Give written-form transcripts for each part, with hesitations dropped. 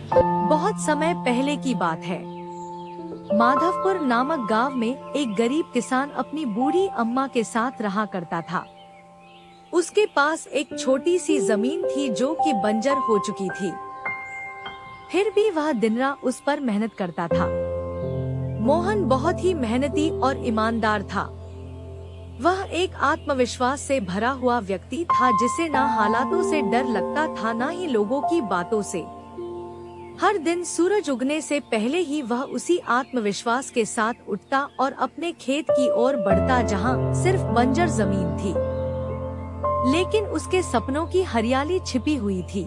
बहुत समय पहले की बात है। माधवपुर नामक गांव में एक गरीब किसान अपनी बूढ़ी अम्मा के साथ रहा करता था। उसके पास एक छोटी सी जमीन थी जो कि बंजर हो चुकी थी। फिर भी वह दिन रात उस पर मेहनत करता था। मोहन बहुत ही मेहनती और ईमानदार था। वह एक आत्मविश्वास से भरा हुआ व्यक्ति था जिसे ना हालातों से डर लगता था ना ही लोगों की बातों से। हर दिन सूरज उगने से पहले ही वह उसी आत्मविश्वास के साथ उठता और अपने खेत की ओर बढ़ता जहां सिर्फ बंजर जमीन थी, लेकिन उसके सपनों की हरियाली छिपी हुई थी।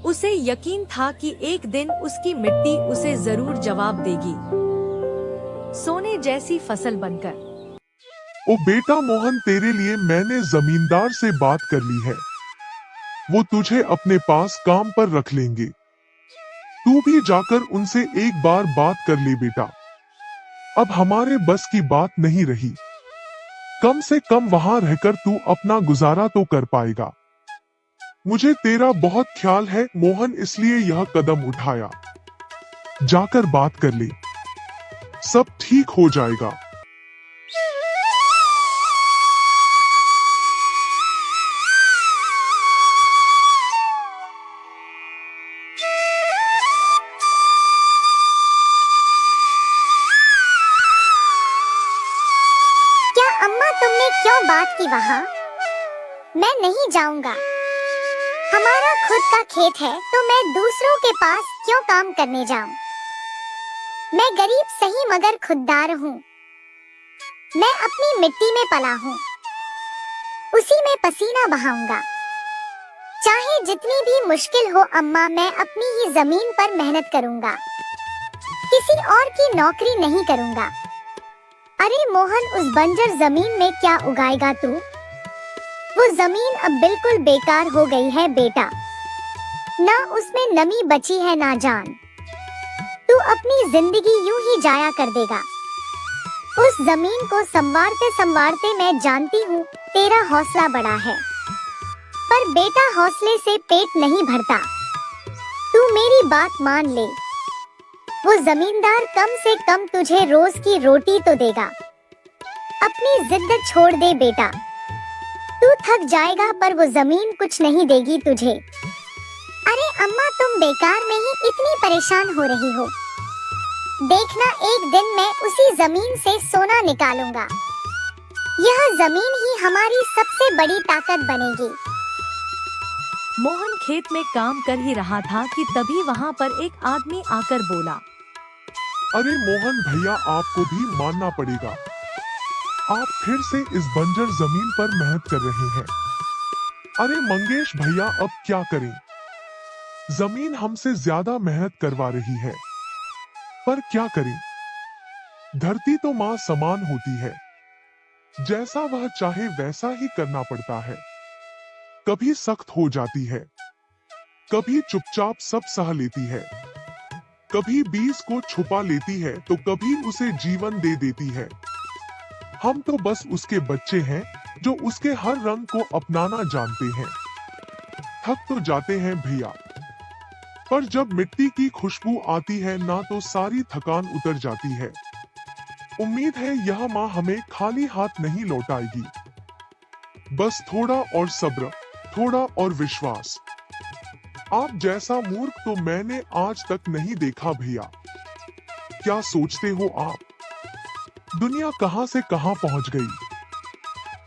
उसे यकीन था कि एक दिन उसकी मिट्टी उसे जरूर जवाब देगी, सोने जैसी फसल बनकर। ओ बेटा मोहन, तेरे लिए मैंने जमींदार से बात कर ली है। वो तुझे अपने पास काम पर रख लेंगे। तू भी जाकर उनसे एक बार बात कर ले बेटा। अब हमारे बस की बात नहीं रही। कम से कम वहां रहकर तू अपना गुजारा तो कर पाएगा। मुझे तेरा बहुत ख्याल है मोहन, इसलिए यह कदम उठाया। जाकर बात कर ले, सब ठीक हो जाएगा। अम्मा, तुमने क्यों बात की वहाँ? मैं नहीं जाऊंगा। हमारा खुद का खेत है तो मैं दूसरों के पास क्यों काम करने जाऊं? मैं गरीब सही मगर खुददार हूँ। मैं अपनी मिट्टी में पला हूँ, उसी में पसीना बहाऊंगा। चाहे जितनी भी मुश्किल हो अम्मा, मैं अपनी ही जमीन पर मेहनत करूंगा। किसी और की नौकरी नहीं करूंगा। अरे मोहन, उस बंजर जमीन में क्या उगाएगा तू? वो जमीन अब बिल्कुल बेकार हो गई है बेटा। ना उसमें नमी बची है ना जान। तू अपनी जिंदगी यूं ही जाया कर देगा। उस जमीन को संवारते संवारते मैं जानती हूँ तेरा हौसला बड़ा है, पर बेटा हौसले से पेट नहीं भरता। तू मेरी बात मान ले। वो जमींदार कम से कम तुझे रोज की रोटी तो देगा। अपनी जिद छोड़ दे बेटा। तू थक जाएगा पर वो जमीन कुछ नहीं देगी तुझे। अरे अम्मा, तुम बेकार में ही इतनी परेशान हो रही हो। देखना, एक दिन मैं उसी जमीन से सोना निकालूंगा। यह जमीन ही हमारी सबसे बड़ी ताकत बनेगी। मोहन खेत में काम कर ही रहा था कि तभी वहाँ पर एक आदमी आकर बोला। अरे मोहन भैया, आपको भी मानना पड़ेगा। आप फिर से इस बंजर जमीन पर मेहनत कर रहे हैं। अरे मंगेश भैया, अब क्या करें? जमीन हमसे ज्यादा मेहनत करवा रही है, पर क्या करें? धरती तो माँ समान होती है, जैसा वह चाहे वैसा ही करना पड़ता है। कभी सख्त हो जाती है, कभी चुपचाप सब सह लेती है, कभी बीज को छुपा लेती है तो कभी उसे जीवन दे देती है। हम तो बस उसके बच्चे हैं जो उसके हर रंग को अपनाना जानते हैं। थक तो जाते हैं भैया, पर जब मिट्टी की खुशबू आती है ना तो सारी थकान उतर जाती है। उम्मीद है यह माँ हमें खाली हाथ नहीं लौटाएगी। बस थोड़ा और सब्र, थोड़ा और विश्वास। आप जैसा मूर्ख तो मैंने आज तक नहीं देखा भैया। क्या सोचते हो आप? दुनिया कहां से कहां पहुंच गई,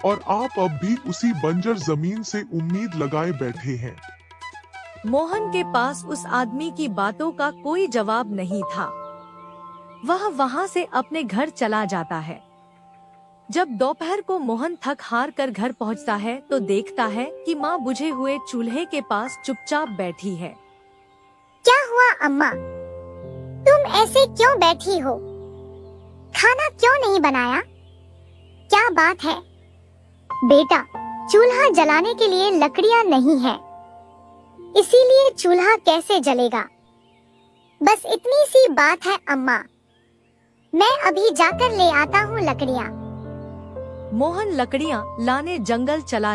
और आप अब भी उसी बंजर जमीन से उम्मीद लगाए बैठे हैं। मोहन के पास उस आदमी की बातों का कोई जवाब नहीं था। वह वहां से अपने घर चला जाता है। जब दोपहर को मोहन थक हार कर घर पहुंचता है तो देखता है कि माँ बुझे हुए चूल्हे के पास चुपचाप बैठी है। क्या हुआ अम्मा? तुम ऐसे क्यों बैठी हो? खाना क्यों नहीं बनाया? क्या बात है? बेटा, चूल्हा जलाने के लिए लकड़ियाँ नहीं है, इसीलिए चूल्हा कैसे जलेगा? बस इतनी सी बात है अम्मा। मैं अभी जाकर ले आता हूँ लकड़ियाँ। मोहन लकड़ियाँ लाने जंगल चला